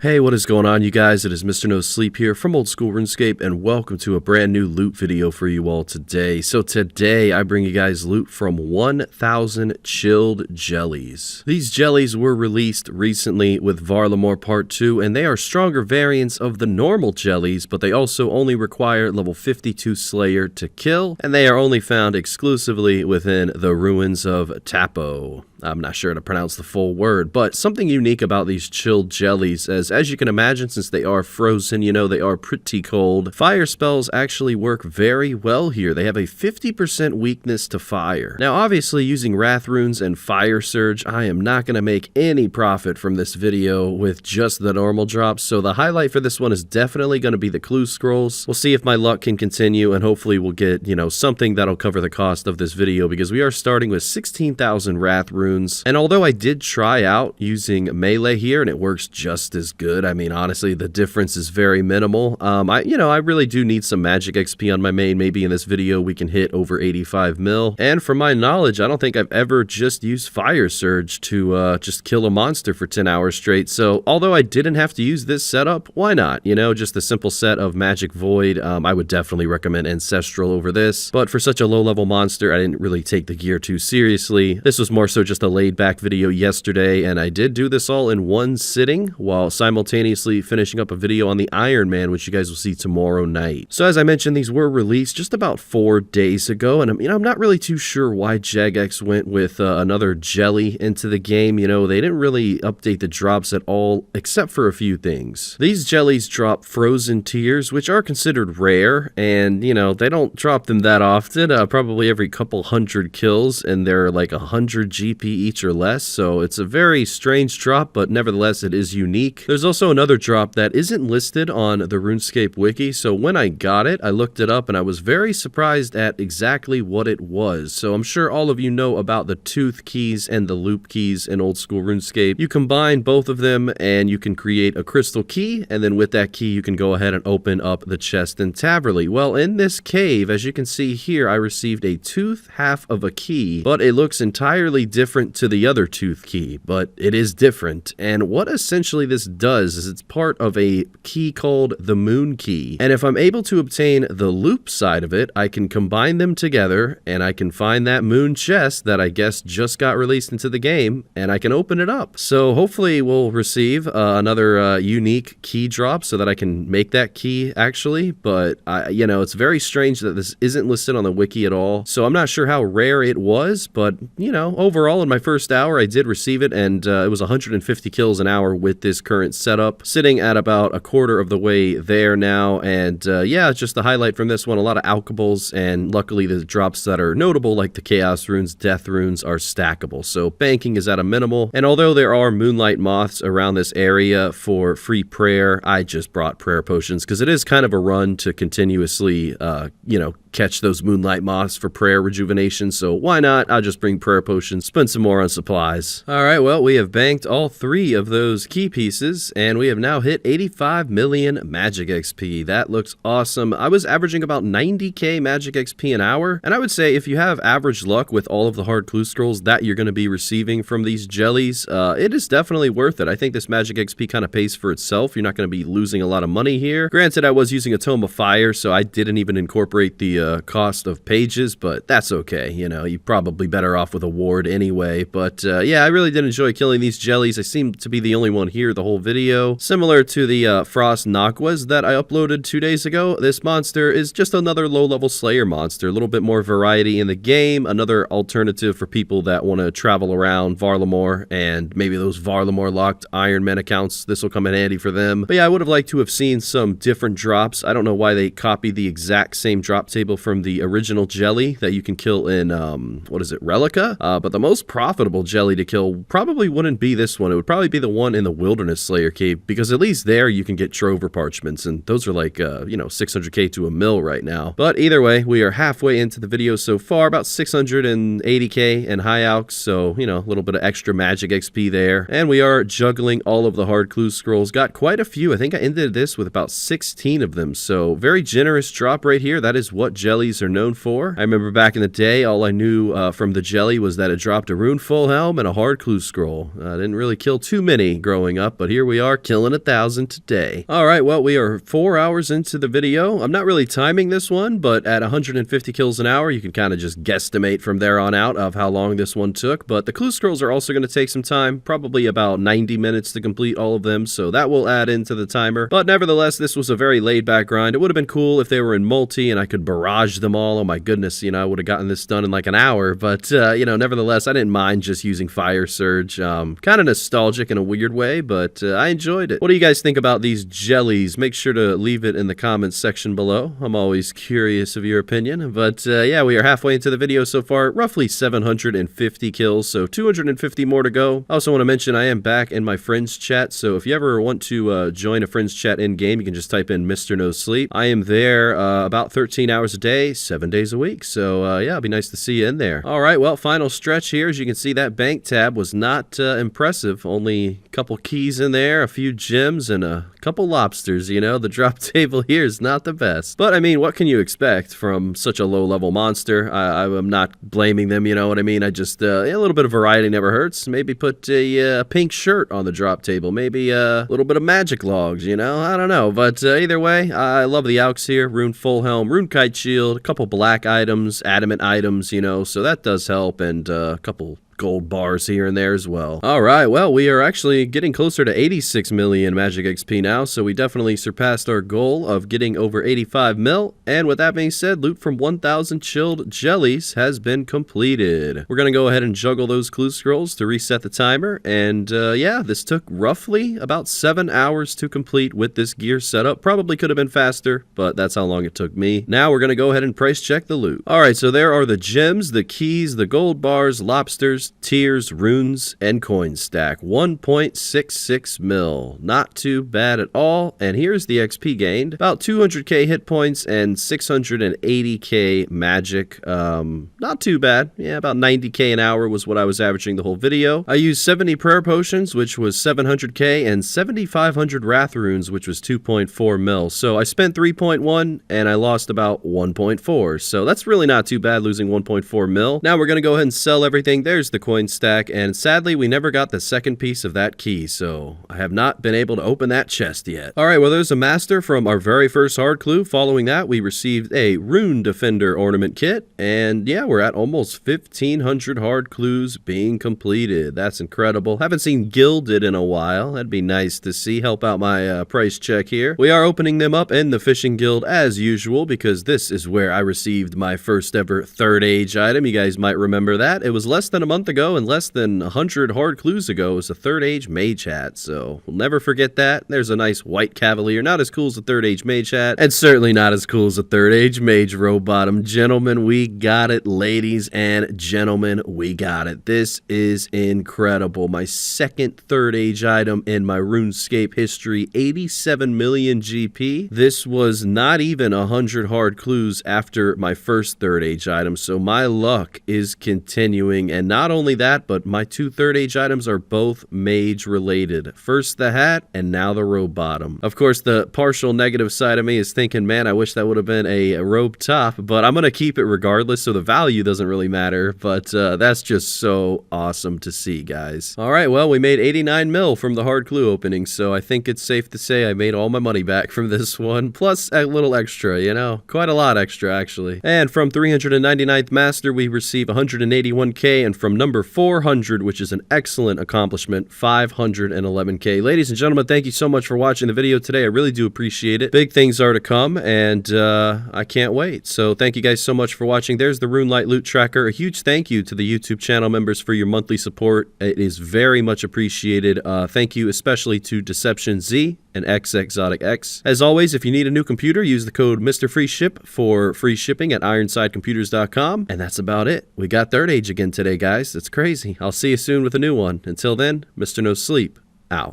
Hey, what is going on, you guys? It is Mr. No Sleep here from Old School RuneScape, and welcome to a brand new loot video for you all today. So today, I bring you guys loot from 1,000 chilled jellies. These jellies were released recently with Varlamore Part 2, and they are stronger variants of the normal jellies, but they also only require level 52 Slayer to kill, and they are only found exclusively within the ruins of Tapo. I'm not sure how to pronounce the full word, but something unique about these chilled jellies is, as you can imagine, since they are frozen, you know, they are pretty cold, fire spells actually work very well here. They have a 50% weakness to fire. Now, obviously, using Wrath Runes and Fire Surge, I am not going to make any profit from this video with just the normal drops, so the highlight for this one is definitely going to be the clue scrolls. We'll see if my luck can continue, and hopefully we'll get, you know, something that'll cover the cost of this video, because we are starting with 16,000 Wrath Runes. And although I did try out using melee here and it works just as good, I mean, honestly, the difference is very minimal. I really do need some magic XP on my main. Maybe in this video we can hit over 85 mil. And from my knowledge, I don't think I've ever just used Fire Surge to just kill a monster for 10 hours straight. So although I didn't have to use this setup, why not? You know, just a simple set of Magic Void. I would definitely recommend Ancestral over this. But for such a low level monster, I didn't really take the gear too seriously. This was more so just a laid back video yesterday, and I did do this all in one sitting while simultaneously finishing up a video on the Iron Man, which you guys will see tomorrow night. So as I mentioned, these were released just about 4 days ago, and I'm not really too sure why Jagex went with another jelly into the game. You know, they didn't really update the drops at all, except for a few things. These jellies drop frozen tears, which are considered rare, and you know, they don't drop them that often, probably every couple hundred kills, and they're like 100 GP each or less, so it's a very strange drop, but nevertheless it is unique. There's also another drop that isn't listed on the RuneScape wiki, so when I got it, I looked it up and I was very surprised at exactly what it was. So I'm sure all of you know about the tooth keys and the loop keys in Old School RuneScape. You combine both of them and you can create a crystal key, and then with that key you can go ahead and open up the chest in Taverley. Well, in this cave, as you can see here, I received a tooth half of a key, but it looks entirely different to the other tooth key, but it is different. And what essentially this does is it's part of a key called the Moon Key, and if I'm able to obtain the loop side of it, I can combine them together and I can find that moon chest that I guess just got released into the game, and I can open it up. So hopefully we'll receive another unique key drop so that I can make that key actually, but you know, it's very strange that this isn't listed on the wiki at all, so I'm not sure how rare it was, but you know, overall in my first hour I did receive it, and it was 150 kills an hour with this current setup, sitting at about a quarter of the way there now. And yeah, just the highlight from this one, a lot of alchables, and luckily the drops that are notable like the Chaos Runes, Death Runes are stackable, so banking is at a minimal. And although there are Moonlight Moths around this area for free prayer, I just brought prayer potions because it is kind of a run to continuously you know, catch those Moonlight Moths for prayer rejuvenation, so why not? I'll just bring prayer potions, spend some more on supplies. Alright, well, we have banked all 3 of those key pieces, and we have now hit 85 million magic XP. That looks awesome. I was averaging about 90k magic XP an hour, and I would say if you have average luck with all of the hard clue scrolls that you're going to be receiving from these jellies, it is definitely worth it. I think this magic XP kind of pays for itself. You're not going to be losing a lot of money here. Granted, I was using a Tome of Fire, so I didn't even incorporate the cost of pages, but that's okay. You know, you're probably better off with a ward anyway. But yeah, I really did enjoy killing these jellies. I seem to be the only one here the whole video. Similar to the Frost Naguas that I uploaded 2 days ago, this monster is just another low-level Slayer monster. A little bit more variety in the game, another alternative for people that want to travel around Varlamore, and maybe those Varlamore locked Iron Man accounts, this will come in handy for them. But yeah, I would have liked to have seen some different drops. I don't know why they copied the exact same drop table from the original jelly that you can kill in, what is it, Relica? But the most profitable jelly to kill probably wouldn't be this one. It would probably be the one in the Wilderness Slayer cave, because at least there you can get Trover Parchments, and those are like, you know, 600k to a mil right now. But either way, we are halfway into the video so far, about 680k in high alchs, so, you know, a little bit of extra magic XP there. And we are juggling all of the hard clue scrolls. Got quite a few. I think I ended this with about 16 of them, so very generous drop right here. That is what jellies are known for. I remember back in the day, all I knew from the jelly was that it dropped a rune full helm and a hard clue scroll. I didn't really kill too many growing up, but here we are killing 1,000 today. Alright, well, we are 4 hours into the video. I'm not really timing this one, but at 150 kills an hour, you can kind of just guesstimate from there on out of how long this one took. But the clue scrolls are also going to take some time, probably about 90 minutes to complete all of them, so that will add into the timer. But nevertheless, this was a very laid-back grind. It would have been cool if they were in multi and I could barrage them all. Oh my goodness, I would have gotten this done in like an hour. But, nevertheless, I didn't mind just using Fire Surge. Kind of nostalgic in a weird way, but I enjoyed it. What do you guys think about these jellies? Make sure to leave it in the comments section below. I'm always curious of your opinion. But, yeah, we are halfway into the video so far. Roughly 750 kills, so 250 more to go. I also want to mention I am back in my friends chat, so if you ever want to join a friends chat in-game, you can just type in Mr. No Sleep. I am there about 13 hours a day, 7 days a week, so yeah, it'll be nice to see you in there. Alright, well, final stretch here. As you can see, that bank tab was not impressive. Only a couple keys in there, a few gems, and a couple lobsters. The drop table here is not the best. But, I mean, what can you expect from such a low-level monster? I'm not blaming them, you know what I mean? I just, a little bit of variety never hurts. Maybe put a pink shirt on the drop table. Maybe a little bit of magic logs, I don't know. But either way, I love the Aux here. Rune full helm, rune kite shield, a couple black items, adamant items, so that does help, and a couple gold bars here and there as well. Alright, well, we are actually getting closer to 86 million Magic XP now, so we definitely surpassed our goal of getting over 85 mil, and with that being said, loot from 1,000 chilled jellies has been completed. We're gonna go ahead and juggle those clue scrolls to reset the timer, and yeah, this took roughly about 7 hours to complete with this gear setup. Probably could have been faster, but that's how long it took me. Now we're gonna go ahead and price check the loot. Alright, so there are the gems, the keys, the gold bars, lobsters, tiers, runes, and coin stack. 1.66 mil. Not too bad at all. And here's the XP gained. About 200k hit points and 680k magic. Not too bad. Yeah, about 90k an hour was what I was averaging the whole video. I used 70 prayer potions, which was 700k, and 7,500 wrath runes, which was 2.4 mil. So I spent 3.1 and I lost about 1.4. So that's really not too bad, losing 1.4 mil. Now we're going to go ahead and sell everything. There's the coin stack, and sadly we never got the second piece of that key, so I have not been able to open that chest yet. Alright, well, there's a master from our very first hard clue. Following that, we received a rune defender ornament kit, and yeah, we're at almost 1,500 hard clues being completed. That's incredible. Haven't seen gilded in a while. That'd be nice to see. Help out my price check here. We are opening them up in the fishing guild as usual, because this is where I received my first ever third age item. You guys might remember that. It was less than a month ago and less than 100 hard clues ago. It was a third age mage hat, so we'll never forget that. There's a nice white cavalier, not as cool as a third age mage hat, and certainly not as cool as a third age mage row bottom. Gentlemen, we got it. Ladies and gentlemen, we got it. This is incredible. My second third age item in my RuneScape history. 87 million GP. This was not even 100 hard clues after my first third age item, so my luck is continuing. And not only that, but my two third age items are both mage related. First the hat, and now the robe bottom. Of course, the partial negative side of me is thinking, man, I wish that would have been a robe top, but I'm gonna keep it regardless, so the value doesn't really matter. But that's just so awesome to see, guys. Alright, well, we made 89 mil from the hard clue opening, so I think it's safe to say I made all my money back from this one, plus a little extra, quite a lot extra, actually. And from 399th master, we receive 181k, and from number 400, which is an excellent accomplishment, 511k. Ladies and gentlemen, thank you so much for watching the video today. I really do appreciate it. Big things are to come, and I can't wait. So thank you guys so much for watching. There's the RuneLite loot tracker. A huge thank you to the YouTube channel members for your monthly support. It is very much appreciated. Thank you especially to DeceptionZ and xXzoticx. As always, if you need a new computer, use the code MrFreeShip for free shipping at ironsidecomputers.com. And that's about it. We got third age again today, guys. It's crazy. I'll see you soon with a new one. Until then, Mr. No Sleep, out.